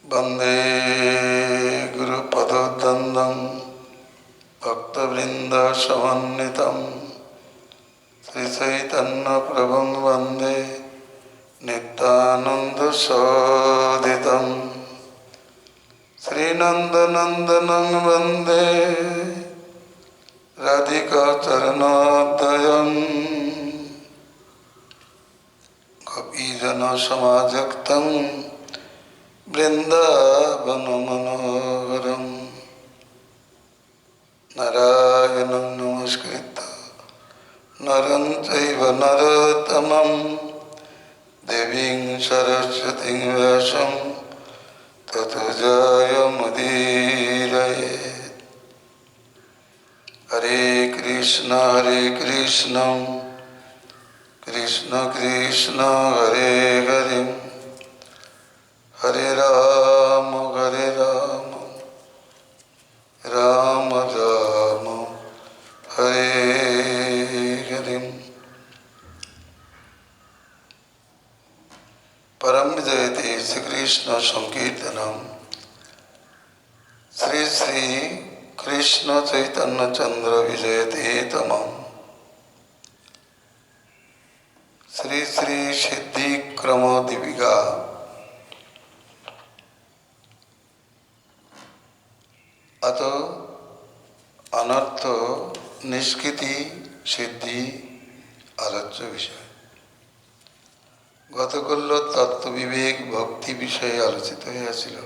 वंदे गुरुपदद्वन्द्वं भक्तवृन्दसमन्वितं श्रीचैतन्यप्रभुं वन्दे नित्यानन्दसहोदितं श्रीनन्दनन्दनं वन्दे राधिकाचरणोदयं गोपीजनसमायुक्तं वृन्दावनमनोहरम् नारायणं नमस्कृत्य नरं चैव नरोत्तमं देवीं सरस्वतीं व्यासं ततो जयमुदीरयेत्। हरे कृष्ण कृष्ण कृष्ण हरे हरे हरे राम राम राम हरे हरे। परम जयते श्री कृष्ण संकीर्तनम श्री श्री कृष्ण चैतन्य चंद्र विजयते तमम श्री श्री सिद्धि क्रम दीपिका अतो अनर्थ निष्कृति सिद्धि आलोच्य विषय। गतकल तत्व विवेक भक्ति विषय आलोचित হয়েছিল।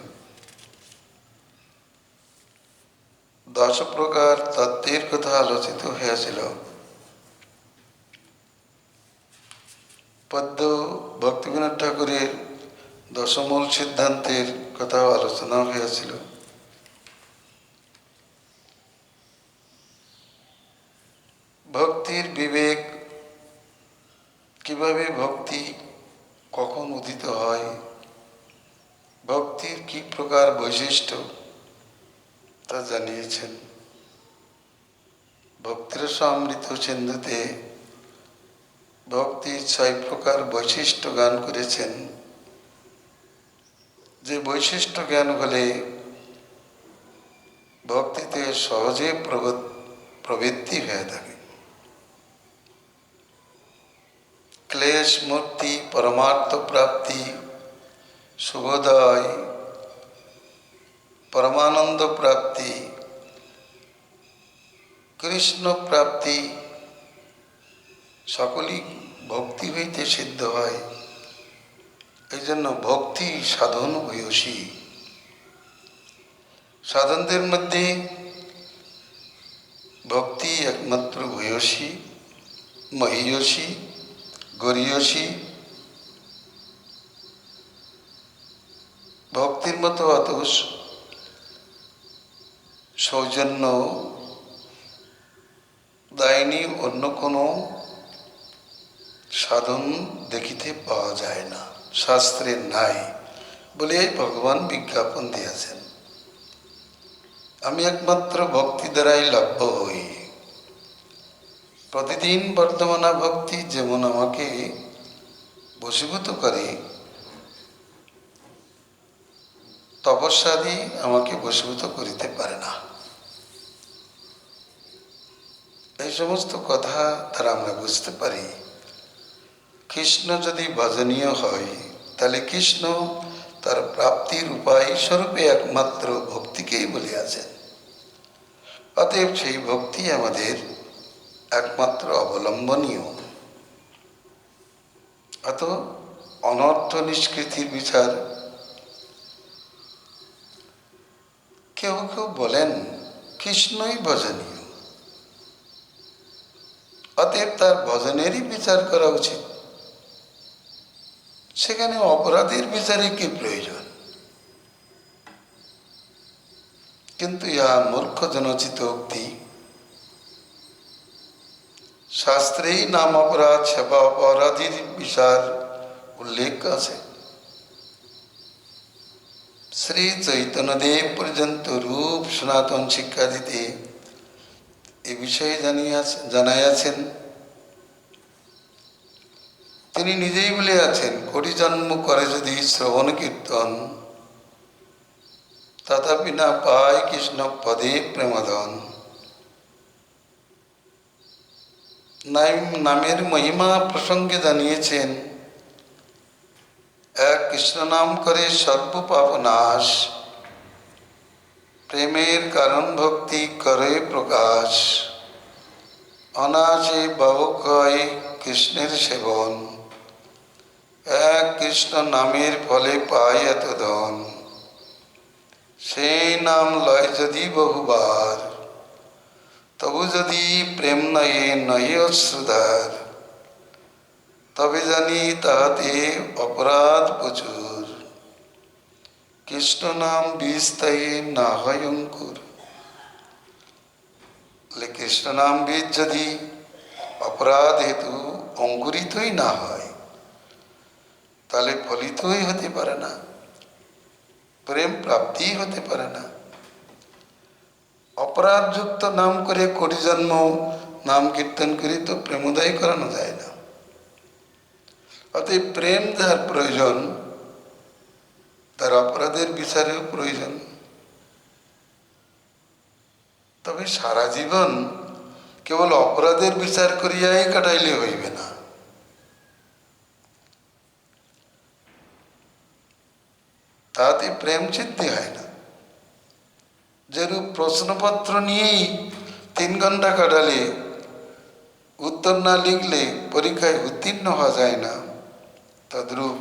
10 प्रकार तत्त्वेर कथा आलोचित হয়েছিল। पद्म भक्तिविनोद ठाकुरेर 10 मूल सिद्धान्तेर कथा आलोचना হয়েছিল। भक्तिर विवेक किभाबे भक्ति कखन उदित হয়, भक्तिर की प्रकार वैशिष्ट्य ता জানিয়েছেন। भक्तिरसामृत सिंधुते भक्तिर 6 प्रकार वैशिष्ट्य गान करेছেন। যে वैशिष्ट्य ज्ञान হলে भक्तिते सहजे प्रवृत्ति হয়ে থাকে। क्लेश मुक्ति, परमार्थ प्राप्ति, शुभोदय, परमानंद प्राप्ति, कृष्ण प्राप्ति सकलई भक्ति हईते सिद्ध হয়। एजন্য भक्ति साधन भूयसी। साधनदेर मध्य भक्ति एकमात्र भूयसी, महीयसी, गरीयसी। भक्तिर मतो अतोष सौजन्य दायनी अन्य कोनो साधन देखिते पाওয়া যায় না, शास्त्रे নাই বলে भगवान विज्ञापन दिয়েছেন। আমি একমাত্র ভক্তি দ্বারাই লাভ্য হই। प्रतिदिन बर्तमान भक्ति जेमन आमाके बशीभूत करे, तपस्यादि आमाके बशीभूत करिते पारे ना। এই সমস্ত কথা দ্বারা আমরা বুঝতে পারি কৃষ্ণ যদি ভজনীয় হয় তাহলে কৃষ্ণ তার প্রাপ্তির উপায় স্বরূপে একমাত্র ভক্তিকেই বলিয়াছেন। অতএব সেই ভক্তি আমাদের একমাত্র অবলম্বনীয়। अत अनर्थ निष्कृतिर विचार केउ केउ बोलें कृष्णई भजनीय, अतएव तार भजनेरই विचार करा उचित। सेखाने अपराधेर विचारे कि प्रयोजन? किन्तु इहा मूर्ख जनचित उक्ति। शास्त्रे नाम अपराध सेवा अपराधीर विचार उल्लेख আছে। श्री चैतन्यदेव पर्यंत रूप सनातन शिक्षा दीते ए विषय জানাইয়াছেন। তিনি নিজেই বলে আছেন, কোটি জন্ম করে যদি শ্রবণ কীর্তন তথাপি না পায় কৃষ্ণ পদে প্রেমধন। নামের মহিমা প্রসঙ্গে জানিয়েছেন, এক কৃষ্ণ নাম করে সর্ব পাপ নাশ, প্রেমের কারণ ভক্তি করে প্রকাশ, অনাসে ভবক্ষয় কৃষ্ণের সেবন, এক কৃষ্ণ নামের ফলে পায় এত ধন। সেই নাম লয় যদি বহুবার, তবু যদি প্রেম নয়ে নয়ে অশ্রুধার, তবে জানি তাহাতে অপরাধ প্রচুর, কৃষ্ণ নাম বীজ না হয় অঙ্কুর। কৃষ্ণ নাম বীজ যদি অপরাধ হেতু অঙ্কুরিতই না হয়, তাহলে ফলিতই হতে পারে না, প্রেম প্রাপ্তি হতে পারে না। অপরাধযুক্ত নাম করে কোটি জন্ম নাম কীর্তন করি তো প্রেমোদয় করানো যায় না। অতএব প্রেম যার প্রয়োজন, তার অপরাধের বিচারেও প্রয়োজন। তবে সারা জীবন কেবল অপরাধের বিচার করিয়াই কাটাইলে হইবে না। তাতে প্রেম সিদ্ধি হয় না। যেরূপ প্রশ্নপত্র নিয়েই 3 ঘন্টা কাটালে, উত্তর না লিখলে পরীক্ষায় উত্তীর্ণ হওয়া যায় না, তদ্রূপ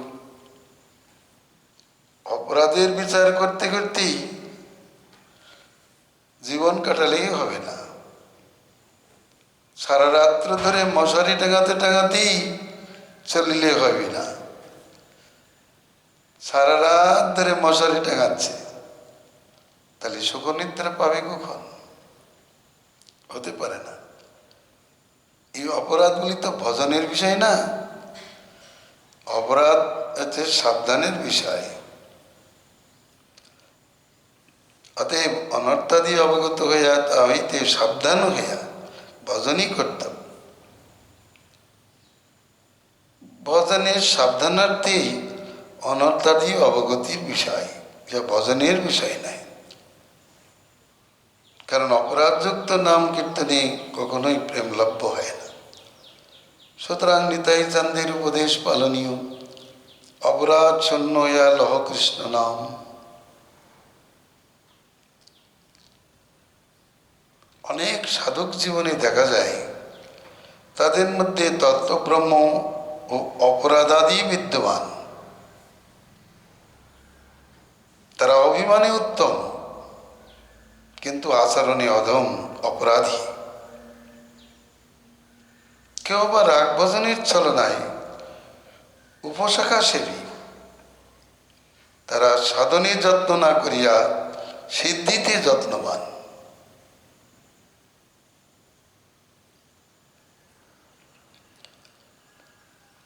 অপরাধের বিচার করতে করতেই জীবন কাটালেই হবে না। সারা রাত্র ধরে মশারি টাঙাতে টাঙাতেই চলিলে হবে না। সারা রাত ধরে মশারি টাঙাচ্ছে, তাহলে সুখনিদ্রা পাবে কখন? হতে পারে না। এই অপরাধগুলি তো ভজনের বিষয় না, অপরাধ হচ্ছে সাবধানের বিষয়। অতএব অনর্থাদি অবগত হইয়া তা হইতে সাবধান হইয়া ভজনই করতাম। ভজনের সাবধানার্থেই অনর্থাদি অবগতির বিষয়, যা ভজনের বিষয় নাই। কারণ অপরাধযুক্ত নাম কীর্তনে কখনোই প্রেম লভ্য হয় না। সুতরাং নিতাই চাঁদের উপদেশ পালনীয়, অপরাধ শূন্য ইয়া লহ কৃষ্ণ নাম। অনেক সাধক জীবনে দেখা যায়, তাদের মধ্যে তত্ত্বব্রহ্ম ও অপরাধাদি বিদ্যমান। তারা অভিমানে উত্তম, কিন্তু আচরণে অধম, অপরাধী। কেউ বা রাগ ভজনের ছলনায় উপশাখা সেবী। তারা সাধনে যত্ন না করিয়া সিদ্ধিতে যত্নবান।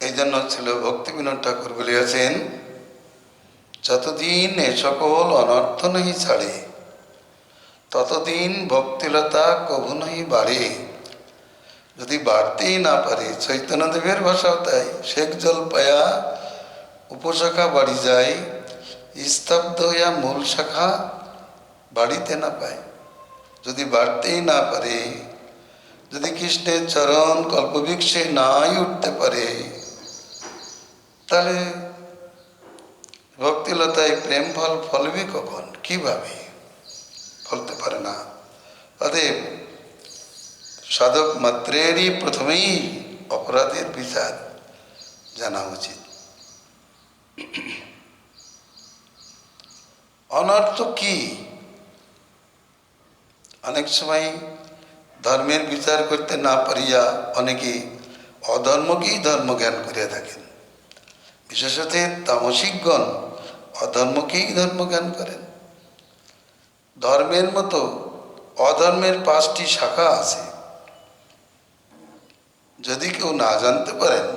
এই জন্য ছিল ভক্তিবিনোদ ঠাকুর বলিয়াছেন, যতদিন এ সকল অনর্থ নহি ছাড়ে, ততদিন ভক্তিলতা কভু নহি বাড়ে। যদি বাড়তেই না পারে, চৈতন্যদেবের ভাষাও তাই, শেখ জল পায়া উপশাখা বাড়ি যায়, স্তব্ধ হইয়া মূল শাখা বাড়িতে না পায়। যদি বাড়তেই না পারে, যদি কৃষ্ণের চরণ কল্পবৃক্ষে নাই উঠতে পারে, তাহলে ভক্তিলতায় প্রেম ফল ফলবে কখন, কিভাবে? ফলতে পারে না। অতএব সাধক মাত্রেরই প্রথমেই অপরাধের বিচার জানা উচিত। অনর্থ কি? অনেক সময় ধর্মের বিচার করতে না পারিয়া অনেকে অধর্মকেই ধর্ম জ্ঞান করিয়া থাকেন। বিশেষত তামসিকগণ অধর্মকেই ধর্ম জ্ঞান করেন। ধর্মের মতো অধর্মের 5টি শাখা আছে। যদি কেউ না জানতে পারেন,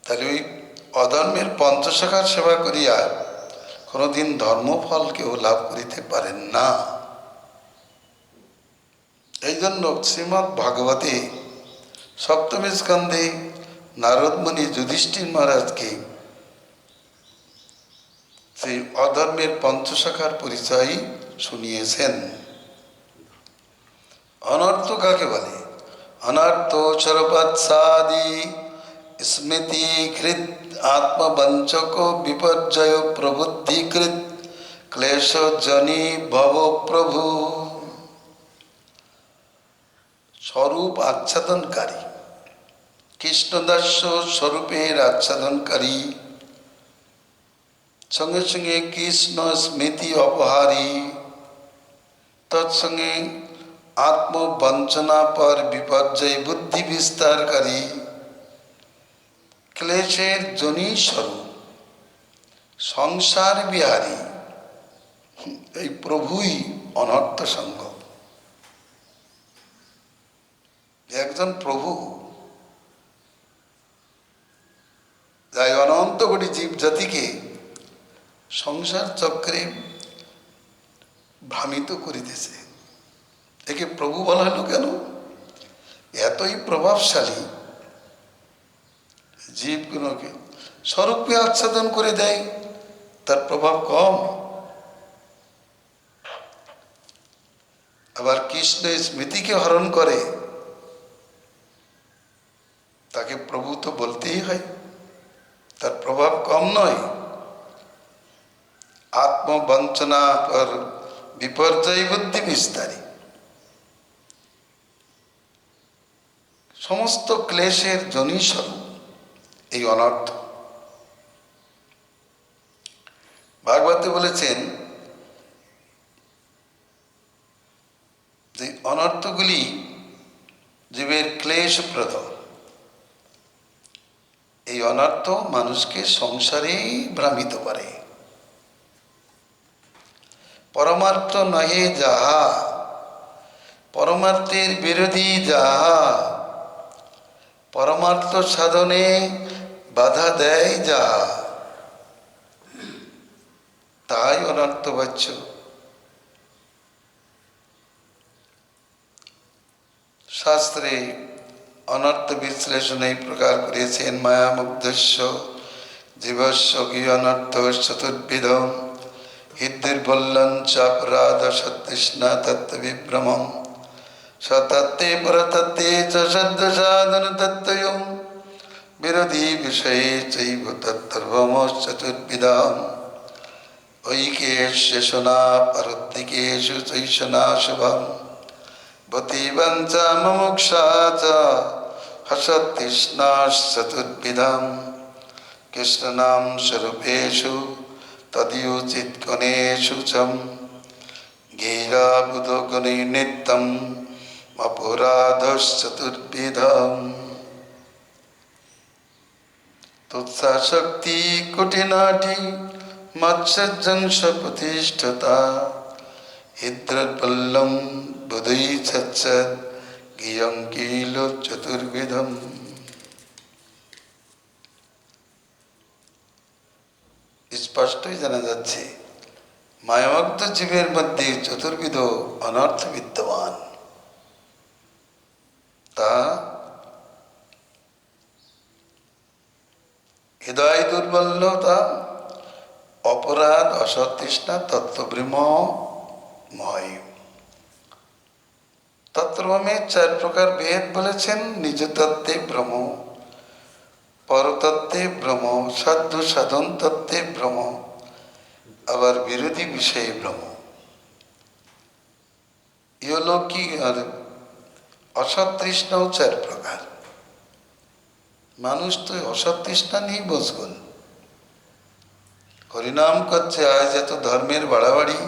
তাহলে ওই অধর্মের 5 শাখার সেবা করিয়া কোনোদিন ধর্মফল কেউ লাভ করিতে পারেন না। এই জন্য শ্রীমদ্ ভাগবতে 7ম স্কন্ধে নারদ মুনি যুধিষ্ঠির মহারাজকে শ্রী এই অধর্মের পঞ্চশাখার পরিচয় শুনিয়েছেন। অনর্থ কাকে বলে? অনর্থ সর্বাৎসাদি স্মৃতিকৃত আত্মবঞ্চক বিপর্যয় প্রবুদ্ধিকৃত ক্লেশজনী ভব প্রভু। স্বরূপ আচ্ছাদনকারী, কৃষ্ণদাস্য স্বরূপের আচ্ছাদনকারী, সঙ্গে সঙ্গে কৃষ্ণ স্মৃতি অপহারী, তৎসঙ্গে আত্মবঞ্চনা পর বিপর্যয় বুদ্ধি বিস্তারকারী, ক্লেশের জনি স্বরূপ সংসার বিহারী, এই প্রভুই অনর্থ সঙ্গ। একজন প্রভু যাই অনন্ত কোটি জীব জাতিকে সংসার চক্রে ভ্রামিত করিতেছে। একে প্রভু বলা হলো কেন? এতই প্রভাবশালী জীবগুলোকে স্বরূপে আচ্ছাদন করে দেয়, তার প্রভাব কম। আবার কৃষ্ণের স্মৃতিকে হরণ করে, তাকে প্রভু তো বলতেই হয়, তার প্রভাব কম নয়। আত্মবঞ্চনা পর বিপর্যয় বুদ্ধি বিস্তারী, সমস্ত ক্লেশের জনি স্বরূপ এই অনর্থ। ভাগবতে বলেছেন যে অনর্থগুলি জীবের ক্লেশপ্রদ। এই অনর্থ মানুষকে সংসারেই ভ্রামিত করে। পরমার্থ নহে যাহা, পরমার্থের বিরোধী যাহা, পরমার্থ সাধনে বাধা দেয় যাহা, তাই অনর্থবাচ্য। শাস্ত্রে অনর্থ বিশ্লেষণ এই প্রকার করেছেন। মায়ামুগ্ধস্য জীবস্য কি অনর্থ চতুর্বিধম হৃদ্দুর্বল্যং চাপরাধ সতৃষ্ণা তত্ত্ববিভ্রমম সতত্ত্বে পরতত্ত্বে চ সদ্যসাধন তত্ত্বয়ং বিরোধী বিষয়ে চৈব তত্ত্বর্বমশ্চতুর্বিধাম ঐক্যেষু শোনা পরত্নিকেষু চৈষনা শুভম ভূতিবঞ্চা মুমুক্ষা চ হসতৃষ্ণাশ্চতুর্বিধাম কৃষ্ণনাম স্বরূপেষু তদীয়োচিৎকণেষু চম গীরাবুধগুণে নিত্যম অপরাধশ্চতুর্বিধাম তুৎসাশক্তি কুটিনাটি মৎস্যজংশ প্রতিষ্ঠতা হৃদ্রপল্লম বুধৈ সচ্ছদ গিয়ং কিল চতুর্বিধম। স্পষ্টই জানা যাচ্ছে মায়ামগ্ধ জীবের মধ্যে চতুর্বিধ অনর্থ বিদ্যমান। তা হৃদয় দুর্বলতা, অপরাধ, অসতৃষ্ণা, তত্ত্বব্রহ্মময়। তত্ত্বব্রহ্মের 4 প্রকার ভেদ বলেছেন। নিজ তত্ত্বে ব্রহ্ম, পরতত্ত্বে ব্রহ্ম, সাধ্য সাধন তত্ত্বে ব্রহ্ম, আবার বিরোধী বিষয়ে ব্রহ্ম। ইহলৌকিক আর অসতৃষ্ণাও 4 প্রকার। মানুষ তো অসতৃষ্ণা নিয়েই বসগুল, হরিনাম করছে। আজ এত ধর্মের বাড়াবাড়ি,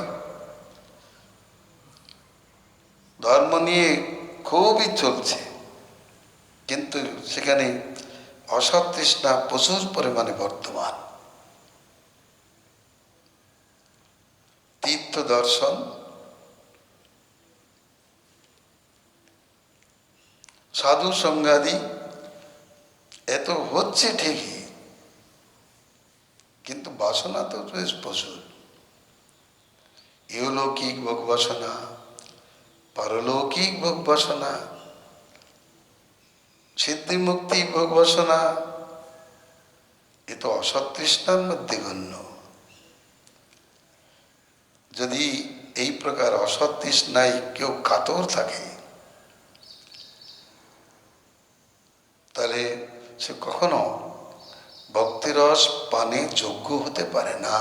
ধর্ম নিয়ে খুবই চলছে, কিন্তু সেখানে অসতৃষ্ণা প্রচুর পরিমাণে বর্তমান। তীর্থ দর্শন, সাধু সঙ্গাদি এত হচ্ছে ঠিকই, কিন্তু বাসনা তো বেশ প্রচুর। ইহলৌকিক ভোগ বাসনা, পারলৌকিক ভোগ বাসনা, সিদ্ধি মুক্তি ভোগ বাসনা, এ তো অসতৃষ্ণার মধ্যে গণ্য। যদি এই প্রকার অসৎ তৃষ্ণায় কেউ কাতর থাকে, তাহলে সে কখনো ভক্তিরস পানে যোগ্য হতে পারে না।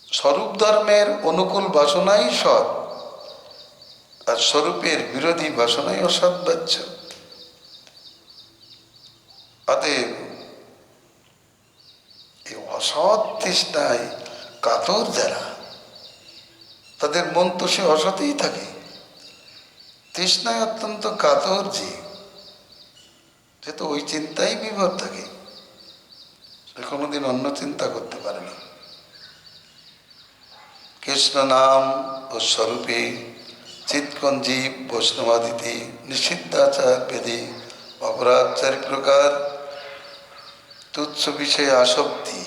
স্বরূপ ধর্মের অনুকূল বাসনাই সৎ, আর স্বরূপের বিরোধী বাসনাই অসৎ বাচ্চ। অতএব এই অসৎ তৃষ্ণায় কাতর যারা, তাদের মন তো সে অসতেই থাকে। তৃষ্ণায় অত্যন্ত কাতর যে তো ওই চিন্তাই বিভোর থাকে, সে কোনোদিন অন্য চিন্তা করতে পারে না। কৃষ্ণ নাম ও স্বরূপে চিৎকঞ্জীব বৈষ্ণবাদিতে নিষিদ্ধাচার বেদে অপরাধ 4 প্রকার। তুচ্ছ বিষয়ে আসক্তি,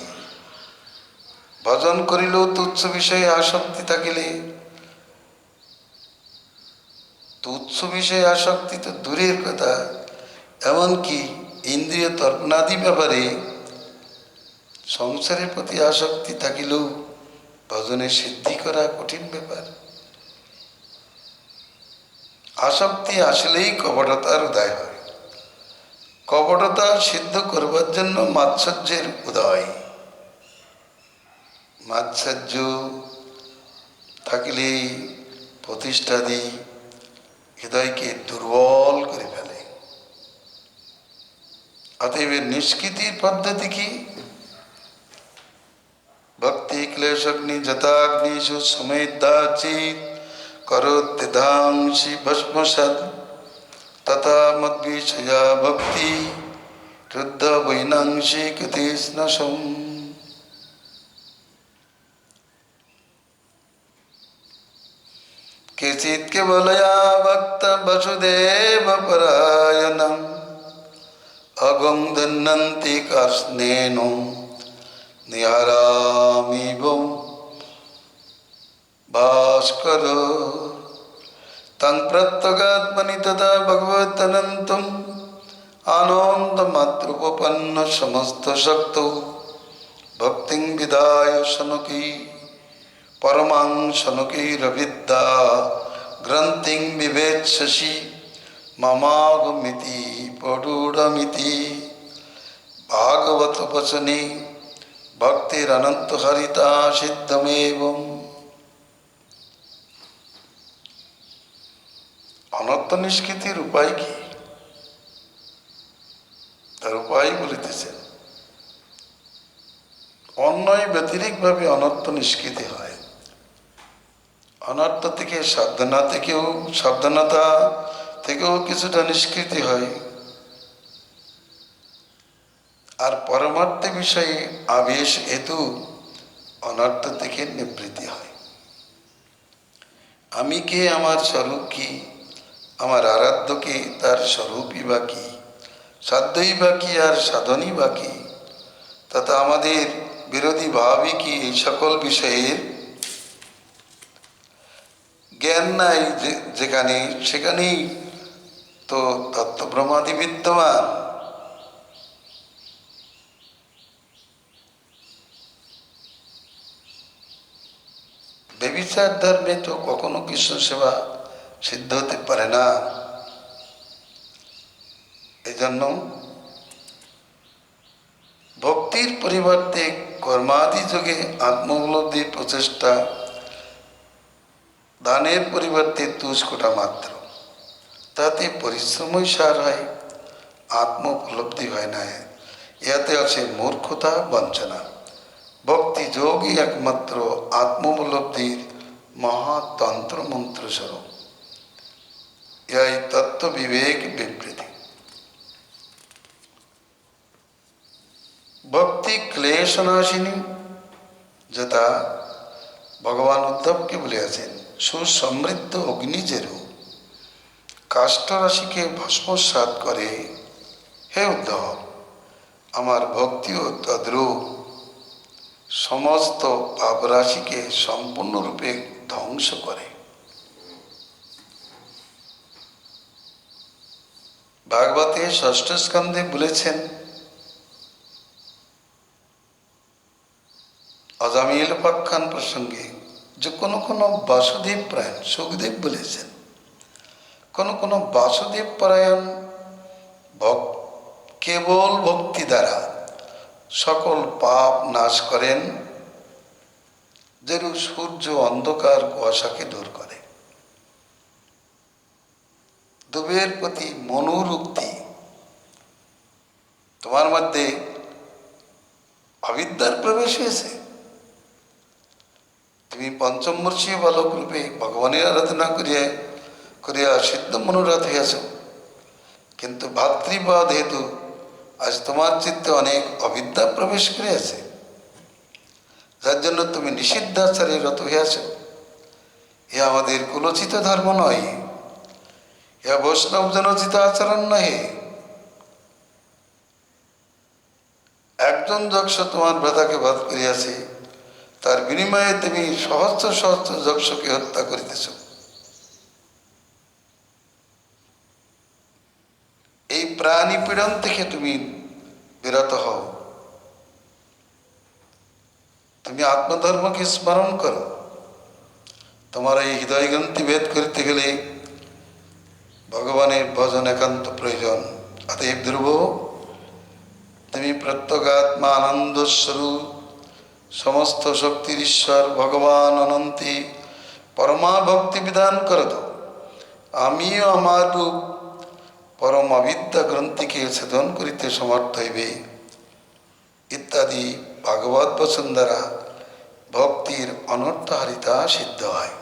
ভজন করিলেও তুচ্ছ বিষয়ে আসক্তি থাকিলে, তুচ্ছ বিষয়ে আসক্তি তো দূরের কথা, এমনকি ইন্দ্রিয় তর্পণাদি ব্যাপারে সংসারের প্রতি আসক্তি থাকিলেও ভজনে সিদ্ধি করা কঠিন ব্যাপার। আসক্তি আসলেই কপটতার উদয় হয়। কপটতা সিদ্ধ করবার জন্য মাৎসর্যের উদয়। মাৎসর্য থাকিলেই প্রতিষ্ঠাদি হৃদয়কে দুর্বল করে ফেলে। অতএব নিষ্কৃতির পদ্ধতি কি? ভক্তি ক্লেশগ্নি যথাগ্নিষু সমেদাচিত করোত্যধাংসি ভস্মসাৎ তথা মদ্বিষয়া ভক্তি ক্রুদ্ধ বৈনাংসি কৃতিস্নসম। केचित् केवलया भक्त वसुदेव परायणम् अगं दन्नन्ति कार्ष्णेन निहारामिव भास्कर तं प्रत्यगात्मनि तदा भगवतनन्तम् आनन्दमात्रोपपन्न समस्त शक्तो भक्तिं विदाय शनकी परमां शनकीरविद्या ग्रन्थिं विवेत्ससि ममागमिति पडूढमिति। भागवत वचने भक्तिरनंत हरिता सिद्धमेवम्। অনর্থ নিষ্কৃতির উপায় কি? তার উপায় বলিতেছেন। অন্যয় ব্যতিরিক্তভাবে অনর্থ নিষ্কৃতি হয়। অনর্থ থেকে সাবধানতা থেকেও কিছুটা নিষ্কৃতি হয়, আর পরমার্থ বিষয়ে আবেশ হেতু অনর্থ থেকে নিবৃত্তি হয়। আমি কে, আমার স্বরূপ কি, আমার আরাধ্য কে, তার স্বরূপই বা কি, সাধ্যই বা কি, আর সাধনই বা কি, তথা আমাদের বিরোধী ভাবই কি, এই সকল বিষয়ের জ্ঞান নাই যেখানে, সেখানেই তো তত্ত্বব্রহ্মাদি বিদ্যমান। ব্যভিচার ধর্মে তো কখনো কৃষ্ণ সেবা সিদ্ধ হতে পারে না। এজন্য ভক্তির পরিবর্তে কর্মাদি যোগে আত্মোপলব্ধির প্রচেষ্টা, দানের পরিবর্তে তুষ্কোটা মাত্র, তাতে পরিশ্রমই সার হয়, আত্ম উপলব্ধি হয় না। ইয়াতে আছে মূর্খতা, বঞ্চনা। ভক্তি যোগই একমাত্র আত্মোপলব্ধির মহাতন্ত্র মন্ত্র স্বরূপ। এই তত্ত্ব বিবেক বিবৃতি। ভক্তি ক্লেশনাশিনী, যথা ভগবান উদ্ধবকে বলিয়াছেন, সুসমৃদ্ধ অগ্নি যেরূপ কাষ্ঠরাশিকে ভস্মসাৎ করে, হে উদ্ধব, আমার ভক্তিও তদ্রূপ সমস্ত পাপরাশিকে সম্পূর্ণরূপে ধ্বংস করে। ভাগবতে ষষ্ঠ স্কন্ধে বলেছেন, অজামিল উপাখ্যান প্রসঙ্গে যে কোনো কোনো বাসুদেব পরায়ণ, সুখদেব বলেছেন, কোনো কোনো বাসুদেব পরায়ণ কেবল ভক্তি দ্বারা সকল পাপ নাশ করেন, যেরূপ সূর্য অন্ধকার কুয়াশাকে দূর করে। দুবের প্রতি মনোরুক্তি, তোমার মধ্যে অবিদ্যার প্রবেশ হয়েছে, তুমি পঞ্চমবর্ষীয় বালক রূপে ভগবানের আরাধনা করিয়া করিয়া সিদ্ধ মনোরথ হইয়াছ, কিন্তু ভাতৃবাদ হেতু আজ তোমার চিত্তে অনেক অবিদ্যা প্রবেশ করিয়াছে, যার জন্য তুমি নিষিদ্ধাচারে রত হইয়াছ। এ আমাদের কুলোচিত ধর্ম নয়, ইহা বৈষ্ণব জনোচিত আচরণ নহে। একজন যক্ষ তোমার ভ্রাতাকে বধ করিয়াছে, তার বিনিময়ে তুমি সহস্র সহস্র যক্ষকে হত্যা করিতেছ। এই প্রাণী পীড়ন থেকে তুমি বিরত হও, তুমি আত্মধর্মকে স্মরণ করো। তোমার এই হৃদয়গ্রন্থি ভেদ করিতে গেলে ভগবানের ভজন একান্ত প্রয়োজন। অতএব ধ্রুব, তুমি প্রত্যগাত্মা আনন্দ স্বরূপ, সমস্ত শক্তির ঈশ্বর ভগবান অনন্তি পরমা ভক্তি বিধান করত। আমিও আমার রূপ পরম অবিদ্যা গ্রন্থিকে ছেদন করিতে সমর্থ হইবে ইত্যাদি ভাগবত বচন দ্বারা ভক্তির অনর্থহারিতা সিদ্ধ হয়।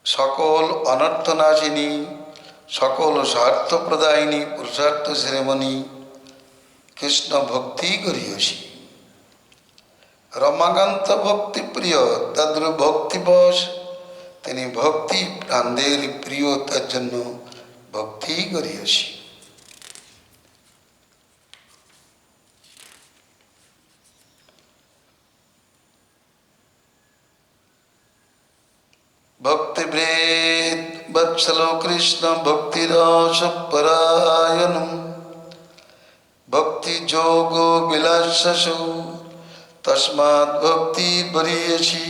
সকল অনর্থনাশিনী, সকল স্বার্থপ্রদায়িনী পুরুষার্থ শিরোমণি কৃষ্ণ ভক্তি করিয়সী। রমাকান্ত ভক্তি প্রিয় তদ্রূপ ভক্তিবশ, তিনি ভক্তি প্রাণদের প্রিয়, তার জন্য ভক্তি করিয়সী। ভক্তিভৃৎ বৎসলো কৃষ্ণ ভক্তিরস পরায়ণম, ভক্তি যোগ বিলাসসু তস্মাৎ ভক্তি বরিয়সী।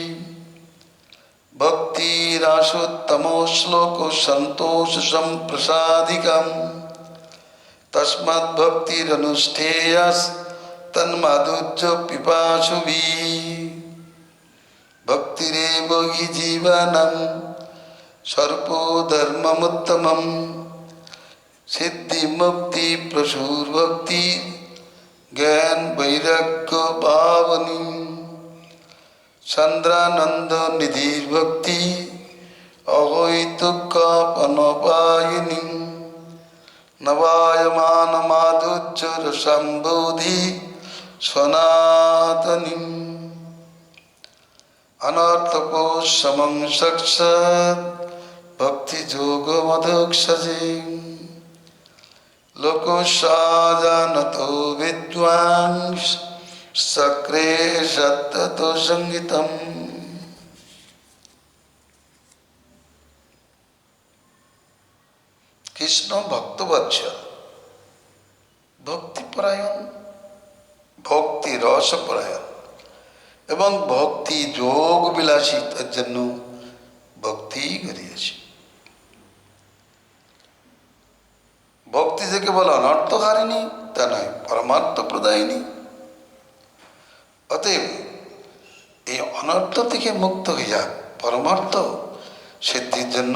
ভক্তিরাসোত্তম শ্লোক সন্তোষ সম্প্রসাদিকম, তস্মাৎ ভক্তিরনুষ্ঠেয়স তন্মাধুর্য পিপাসুভিঃ। ভক্তিরেব হি জীবনম সর্বধর্মমুত্তমম, সিদ্ধি মুক্তি প্রসূর ভক্তি জ্ঞান বৈরাগ্য পাবনী। চন্দ্রানন্দ নিধির ভক্তি অহৈতুকাপনপায়িনী, নবায়মান মাধুর্য রসাম্বোধি সনাতনী। অনর্থপোষমং সাক্ষাৎ ভক্তি যোগ মধুক্ষজে, লোকসাজানত বিদ্বাংস सक्रे सत्ततो संगीतम। কৃষ্ণ ভক্তবৎসল, ভক্তিপরায়ণ, ভক্তি রসপরায়ণ এবং ভক্তি যোগ বিলাসী, তার জন্য ভক্তি করিয়াছি। ভক্তি যে কেবল অনর্থকারিণী তা নয়, পরমার্থ প্রদায়িনী। অতএব এই অনর্থ থেকে মুক্ত হইয়া পরমার্থ সিদ্ধির জন্য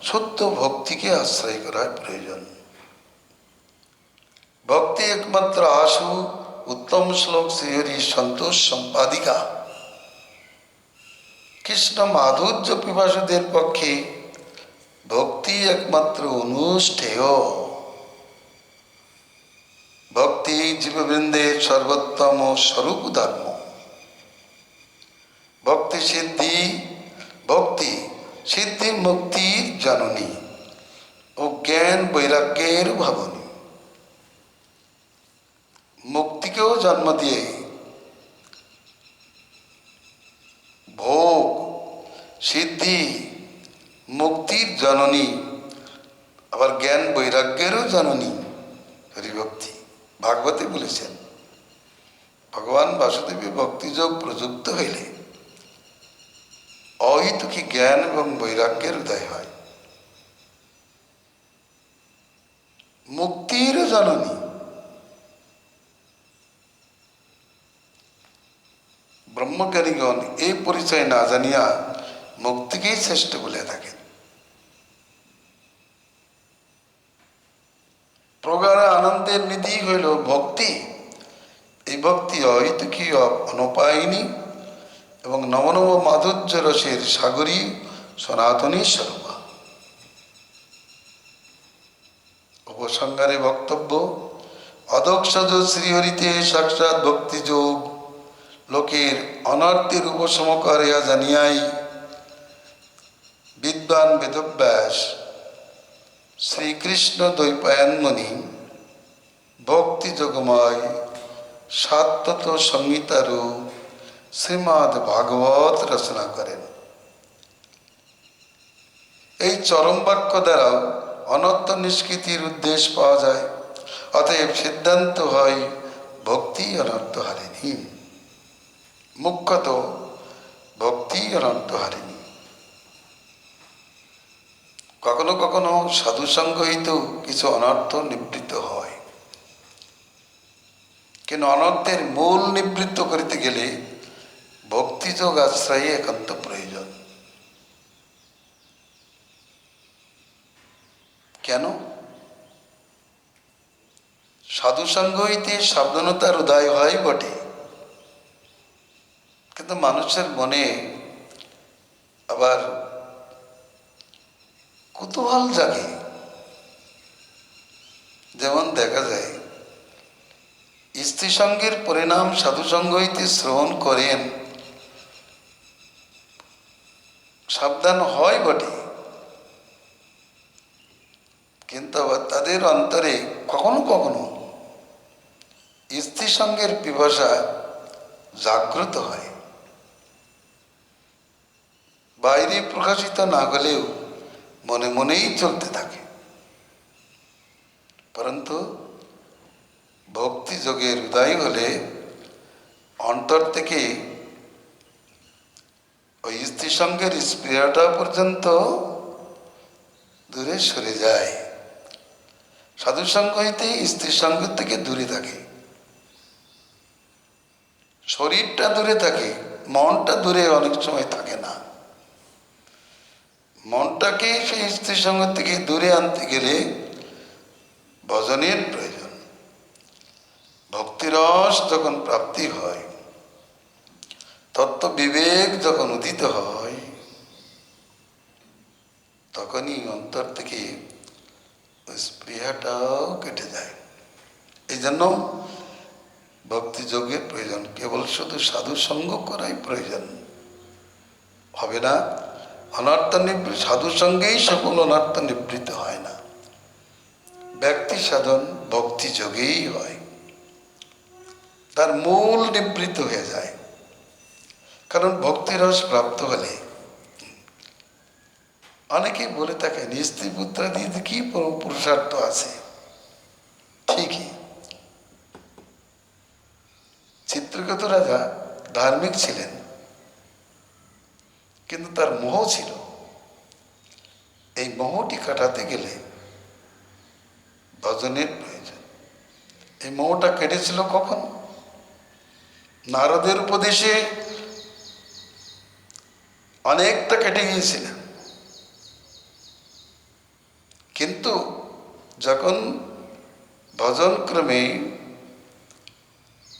শুদ্ধ ভক্তিকে আশ্রয় করার প্রয়োজন। ভক্তি একমাত্র আশু উত্তম শ্লোক শ্রীহরি সন্তোষ সম্পাদিকা। কৃষ্ণ মাধুর্য পিপাসুদের পক্ষে ভক্তি একমাত্র অনুষ্ঠেয়। ভক্তি জীববৃন্দের সর্বোত্তম স্বরূপ ধর্ম। ভক্তি সিদ্ধি মুক্তির জননী ও জ্ঞান বৈরাগ্যের ভাবনী। মুক্তিকেও জন্ম দিয়ে ভোগ সিদ্ধি মুক্তির জননী, আবার জ্ঞান বৈরাগ্যেরও জননী হরিভক্তি। ভাগবতে বলেছেন, ভগবান বাসুদেবী ভক্তিযোগ প্রযুক্ত হইলে অহৈতুকী জ্ঞান এবং বৈরাগ্যের উদয় হয়। মুক্তির জননী ব্রহ্মজ্ঞানীগণ এই পরিচয় না জানিয়া মুক্তিকেই শ্রেষ্ঠ বলে থাকেন। প্রগাঢ় আনন্দের নিধি হইল ভক্তি। এই ভক্তি অহৈতুকী, অনপায়িনী এবং নবনব মাধুর্য রসের সাগরী সনাতনী স্বরূপা। উপসংহারে বক্তব্য, অদক্ষজ শ্রীহরিতে সাক্ষাৎ ভক্তিযোগ লোকের অনর্থের উপশম করিয়া জানিয়াই বিদ্বান বেদব্যাস শ্রীকৃষ্ণ দ্বৈপায়নমণি ভক্তিযোগময় সাতত সংহিতারু শ্রীমদ্ ভাগবত রচনা করেন। এই চরম বাক্য দ্বারাও অনর্থ নিষ্কৃতির উদ্দেশ পাওয়া যায়। অতএব সিদ্ধান্ত হয় ভক্তি অনর্থ হারিনি। মুখ্যত ভক্তি অনর্থ হারিনি। কখনো কখনো সাধুসঙ্গ হইতেও কিছু অনর্থ নিবৃত্ত হয়, কিন্তু অনর্থের মূল নিবৃত্ত করিতে গেলে ভক্তিযোগ আশ্রয়ে একান্ত প্রয়োজন। কেন? সাধুসঙ্গ হইতে সাবধানতার উদয় হয় বটে, কিন্তু মানুষের মনে আবার কুতূহল জাগে। যেমন দেখা যায়, স্ত্রী সঙ্গের পরিণাম সাধুসঙ্গ হইতে শ্রবণ করেন, সাবধান হয় বটে, কিন্তু আবার তাদের অন্তরে কখনো কখনো স্ত্রী সঙ্গের পিপাসা জাগ্রত হয়। বাইরে প্রকাশিত না হলেও মনে মনেই চলতে থাকে। পরন্তু ভক্তিযোগের উদয় হলে অন্তর থেকে ওই স্ত্রী সঙ্গের স্পৃহাটা পর্যন্ত দূরে সরে যায়। সাধুসঙ্গ হইতে স্ত্রী সঙ্গ থেকে দূরে থাকে, শরীরটা দূরে থাকে, মনটা দূরে অনেক সময় থাকে না। মনটাকে সেই স্ত্রী সঙ্গ থেকে দূরে আনতে গেলে ভজনের প্রয়োজন। ভক্তিরস যখন প্রাপ্তি হয়, তত্ত্ব বিবেক যখন উদিত হয়, তখনই অন্তর থেকে স্পৃহাটাও কেটে যায়। এই জন্য ভক্তিযোগের প্রয়োজন। কেবল শুধু সাধু সঙ্গ করাই প্রয়োজন হবে না। অনর্থ নিবৃত্ত সাধু সঙ্গেই সকল অনর্থ নিবৃত্ত হয় না। ব্যক্তি সাধন ভক্তিযোগেই হয়, তার মূল নিবৃত্ত হয়ে যায়। কারণ ভক্তিরস প্রাপ্ত হলে অনেকেই বলে থাকেন স্ত্রী পুত্রাদি কি পুরুষার্থ আছে। ঠিকই, চিত্রকেত রাজা ধার্মিক ছিলেন, কিন্তু তার মোহ ছিল। এই মোহটি কাটাতে গেলে ভজনের প্রয়োজন। এই মোহটা কেটেছিল কখন? নারদের উপদেশে অনেকটা কেটে গিয়েছিলেন, কিন্তু যখন ভজন ক্রমে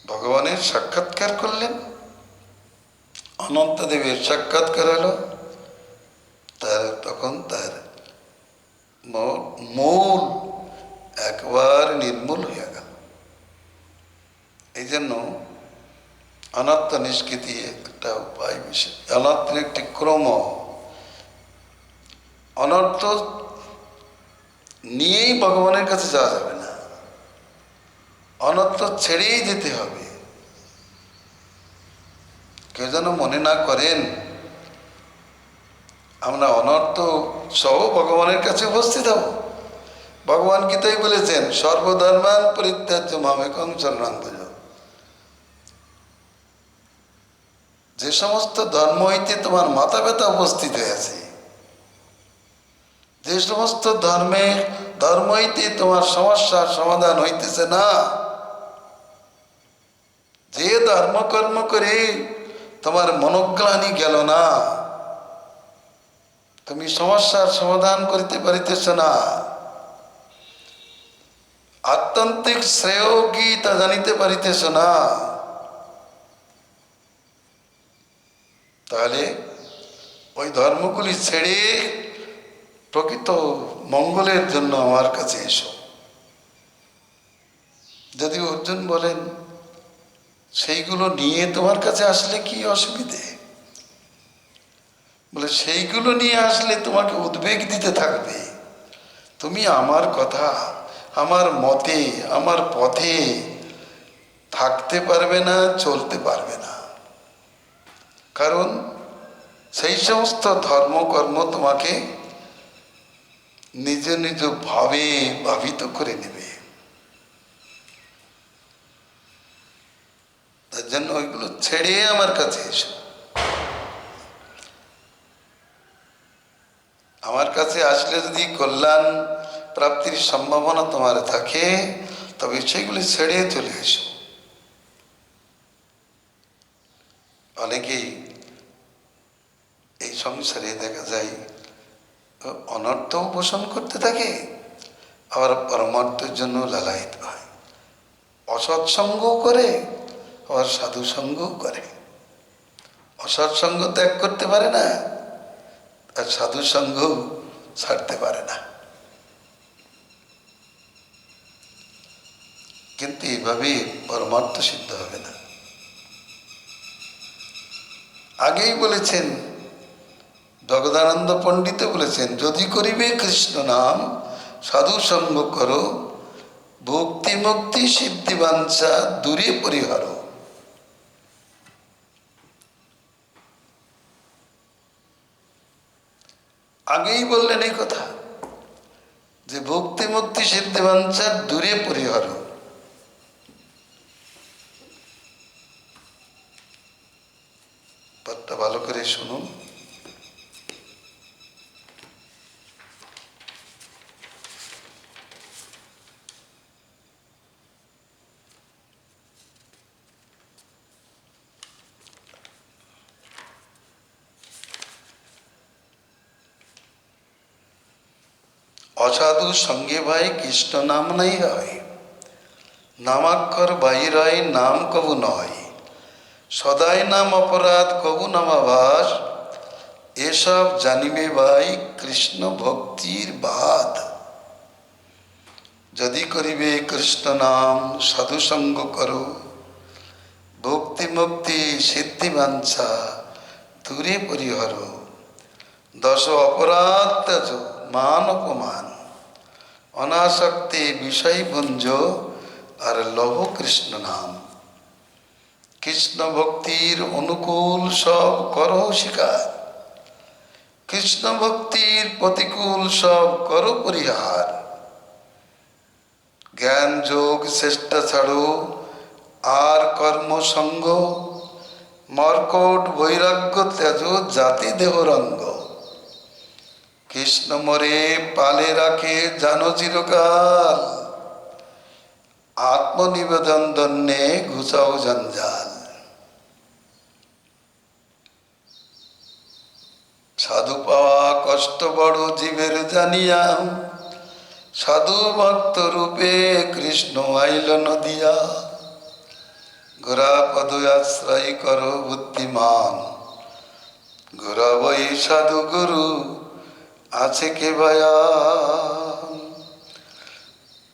ভগবানের সাক্ষাৎকার করলেন, অনন্তদেবের সাক্ষাৎকার হলো, তখন তার মূল একবার নির্মূল হয়ে গেল। এই জন্য অনর্থ নিষ্কৃতি একটা উপায় বিশেষ। অনর্থের একটি ক্রম, অনর্থ নিয়েই ভগবানের কাছে যাওয়া যাবে না, অনর্থ ছেড়েই যেতে হবে। কেউ যেন মনে না করেন আমরা অনর্থ সহ ভগবানের কাছে উপস্থিত হব। ভগবান গীতায় বলেছেন সর্বধর্মান পরিত্যাজ্য মামেকং শরণং ভজ। যে সমস্ত ধর্ম হইতে তোমার মাথা ব্যথা উপস্থিত হয়েছে, যে সমস্ত ধর্ম হইতে তোমার সমস্যার সমাধান হইতেছে না, যে ধর্মকর্ম করে তোমার মনোগ্লানি গেল না, তুমি সমস্যার সমাধান করিতে পারিতেছ না, আত্যন্তিক শ্রেয় কি তা জানিতে পারিতেছ না, তাহলে ওই ধর্মগুলি ছেড়ে প্রকৃত মঙ্গলের জন্য আমার কাছে এসো। যদি অর্জুন বলেন সেইগুলো নিয়ে তোমার কাছে আসলে কি অসুবিধে? বলে সেইগুলো নিয়ে আসলে তোমাকে উদ্বেগ দিতে থাকবে, তুমি আমার কথা, আমার মতে, আমার পথে থাকতে পারবে না, চলতে পারবে না। কারণ সেই সমস্ত ধর্মকর্ম তোমাকে নিজ নিজ ভাবে ভাবিত করে নেবে। তার জন্য ওইগুলো ছেড়ে আমার কাছে এসো। আমার কাছে আসলে যদি কল্যাণ প্রাপ্তির সম্ভাবনা তোমার থাকে, তবে সেগুলি ছেড়ে চলে এসো। অনেকেই এই সংসারে দেখা যায় অনর্থ পোষণ করতে থাকে, আবার পরমার্থের জন্য লালায়িত হয়। অসৎসঙ্গও করে, আবার সাধুসঙ্গও করে। অসৎসঙ্গ ত্যাগ করতে পারে না, আর সাধুসঙ্গ ছাড়তে পারে না। কিন্তু এইভাবে পরমার্থ সিদ্ধ হবে না। আগেই বলেছেন জগদানন্দ পণ্ডিত বলেছেন, যদি করিবে কৃষ্ণ নাম সাধু সঙ্গ করো, ভক্তি মুক্তি সিদ্ধি বাঞ্ছা দূরে পরিহার। আগেই বললেন এই কথা যে ভক্তি মুক্তি সিদ্ধি বাঞ্ছা দূরে পরিহার। পদটা ভালো করে শুনুন। অসাধু সঙ্গে ভাই কৃষ্ণ নাম নাই হয়, নামাক্ষর বাহিরায় নাম কবু নয়, সদাই নাম অপরাধ কবু নামাভাস, এসব জানিবে ভাই কৃষ্ণ ভক্তির বাদ। যদি করিবে কৃষ্ণ নাম সাধু সঙ্গ করো, ভক্তি মুক্তি সিদ্ধি বাঞ্ছা দূরে পরিহর। দশ অপরাধ ত্যাজ মান অপমান, অনাসক্তি বিষয় ভঞ্জ আর লভ কৃষ্ণ নাম। কৃষ্ণ ভক্তির অনুকূল সব করো স্বীকার, কৃষ্ণ ভক্তির প্রতিকূল সব করো পরিহার। জ্ঞান যোগ চেষ্টা ছাড়ো আর কর্মসঙ্গ, মর্কট বৈরাগ্য ত্যাজ জাতি দেহ রঙ্গ। কৃষ্ণ মরে পালে রাখে জানো চিরকাল, আত্মনিবেদন দন্যে ঘুচাও জঞ্জাল। সাধু পাওয়া কষ্ট বড় জীবের জানিয়া, সাধু ভক্ত রূপে কৃষ্ণ আইল নদিয়া। গোরা পদ আশ্রয় কর বুদ্ধিমান, গোরা বৈ সাধু গুরু আছে কে ভায়া।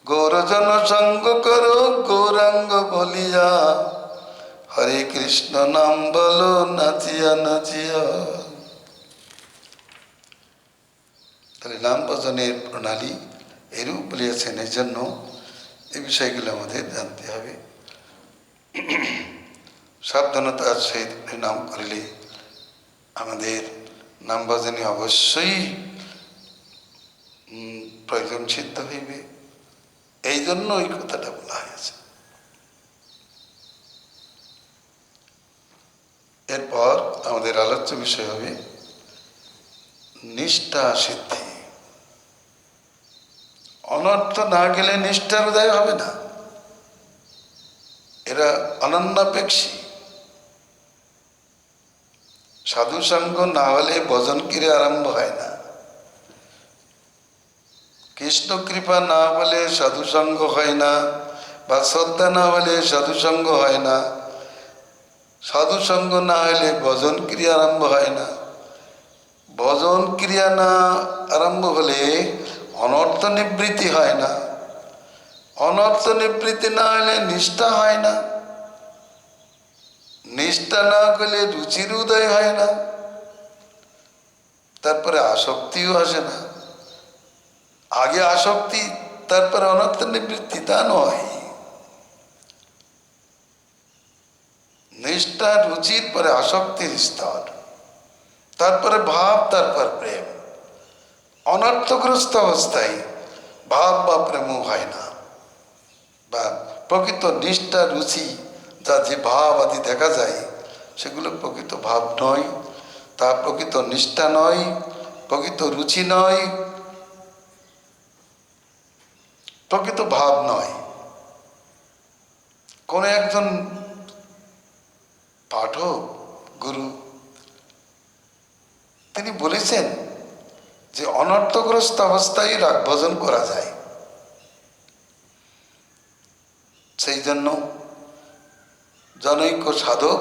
গৌরজন সঙ্গ করো গৌরাঙ্গ বলিয়া, হরে কৃষ্ণ নাম বলো নাচিয়া নাচিয়া। তাহলে নাম ভজনের প্রণালী এরূপ বলিয়াছেন। এই জন্য এই বিষয়গুলো আমাদের জানতে হবে। সাবধানতার সহিত নাম করিলে আমাদের নাম ভজনে অবশ্যই প্রয়োজন সিদ্ধ হইবে। এই জন্য ওই কথাটা বলা হয়েছে। এরপর আমাদের আলোচ্য বিষয় হবে নিষ্ঠা সিদ্ধি। অনর্থ না গেলে নিষ্ঠার উদয় হবে না। এরা অনন্যাপেক্ষী। সাধু সঙ্গ না হলে ভজন ক্রিয়া আরম্ভ হয় না। কৃষ্ণ কৃপা না হলে সাধু সঙ্গ হয় না, বা শ্রদ্ধা না হলে সাধু সঙ্গ হয় না। সাধু সঙ্গ না হলে ভজন ক্রিয়া আরম্ভ হয় না। ভজন ক্রিয়া না আরম্ভ হলে অনর্থ নিবৃত্তি হয় না। অনর্থ নিবৃত্তি না হলে নিষ্ঠা হয় না। নিষ্ঠা না করলে রুচির উদয় হয় না। তারপরে আসক্তিও আসে না। আগে আসক্তি, তারপরে অনর্থ নিবৃত্তি, তা নয়। নিষ্ঠা, রুচির পরে আসক্তির স্তর, তারপরে ভাব, তারপর প্রেম। অনর্থগ্রস্ত অবস্থায় ভাব বা প্রেমও হয় না। বা প্রকৃত নিষ্ঠা, রুচি, যা যে ভাব আদি দেখা যায়, সেগুলো প্রকৃত ভাব নয়, তা প্রকৃত নিষ্ঠা নয়, প্রকৃত রুচি নয়, প্রকৃত ভাব নয়। কোন একজন পাঠক গুরু তিনি বলেছেন যে অনর্থগ্রস্ত অবস্থায় রাগ ভজন করা যায়। সেই জন্য জনৈক সাধক,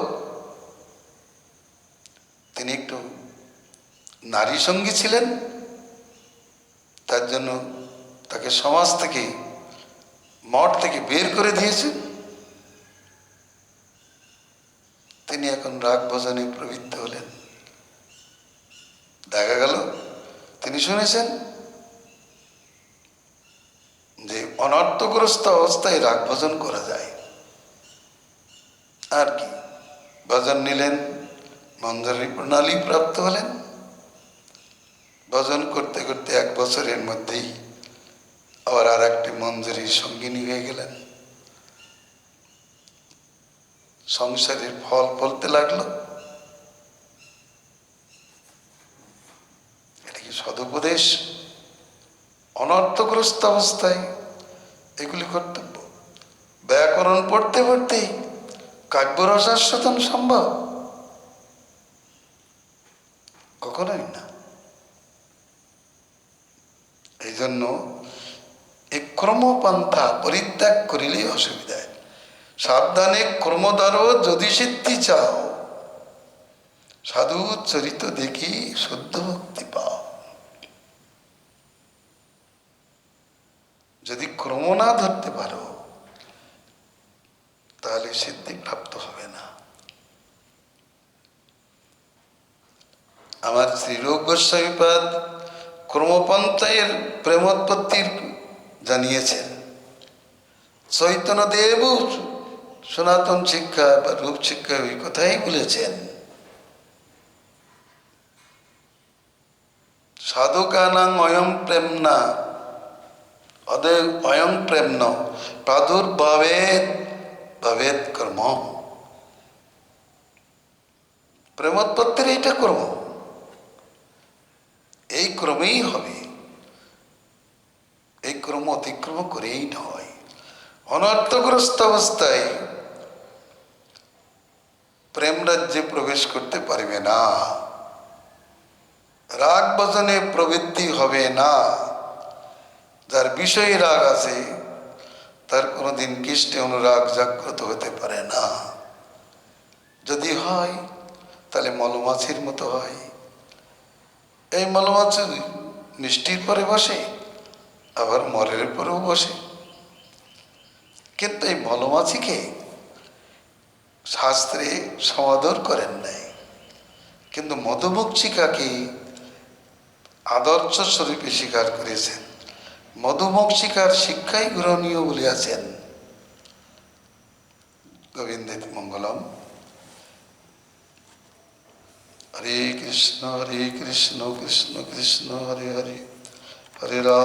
তিনি একটু নারী সঙ্গী ছিলেন। তার জন্য তাকে সমাজ থেকে, মঠ থেকে বের করে দিয়েছে। তিনি এখন রাগ ভজনে প্রবৃত্ত হলেন। দেখা গেল তিনি শুনেছেন যে অনর্থগ্রস্ত অবস্থায় রাগ ভজন করা যায়। আর কি, ভজন নিলেন, মঞ্জরি প্রণালী প্রাপ্ত হলেন। ভজন করতে করতে 1 বছরের মধ্যেই আবার আর একটি মঞ্জরির সঙ্গিনী হয়ে গেলেন। সংসারের ফল ফলতে লাগলো। এটা কি সদুপদেশ? অনর্থগ্রস্ত অবস্থায় এগুলি কর্তব্য। ব্যাকরণ পড়তে পড়তেই কাব্যরস আস্বাদন সম্ভব? কখনোই না। এই জন্য এই ক্রমপন্থা পরিত্যাগ করিলেই অসুবিধা। সাবধানে ক্রমধর যদি সিদ্ধি চাও, সাধু চরিত দেখি শুদ্ধ ভক্তি পাও। যদি ক্রম না ধরতে পারো, তাহলে সিদ্ধি প্রাপ্ত হবে না। আমার শ্রীরূপ গোস্বামীপাদ ক্রমপন্থায়ের প্রেমোৎপত্তির জানিয়েছেন। চৈতন্যদেব সনাতন শিক্ষা বা রূপ শিক্ষা ওই কথাই বলেছেন, সাধকানাং অয়ং প্রেমনা অয়ং প্রেমন প্রাদুর্ভাবেদ ভাবেদ কর্ম। প্রেমোৎপত্তির এইটা কর্ম, এই ক্রমেই হবে। এই ক্রম অতিক্রম করেই নয়। অনর্থগ্রস্ত অবস্থায় প্রেম রাজ্যে প্রবেশ করতে পারবে না। রাগ ভজনে প্রবৃত্তি হবে না। যার বিষয়ে রাগ আছে, তার কোনোদিন কৃষ্ণে অনুরাগ জাগ্রত হতে পারে না। যদি হয়, তাহলে মলমাছির মতো হয়। এই মলমাছি মিষ্টির পরে বসে, আবার মরের পরেও বসে। কিন্তু এই মলমাছিকে শাস্ত্রে সমাদর করেন নাই, কিন্তু মধুমক্ষিকাকে আদর্শ স্বরূপে স্বীকার করেছেন। মধুমক্ষিকার শিক্ষাই গ্রহণীয় বলিয়াছেন। গোবিন্দের মঙ্গলম। হরে কৃষ্ণ কৃষ্ণ কৃষ্ণ হরে হরে, হরে রাম।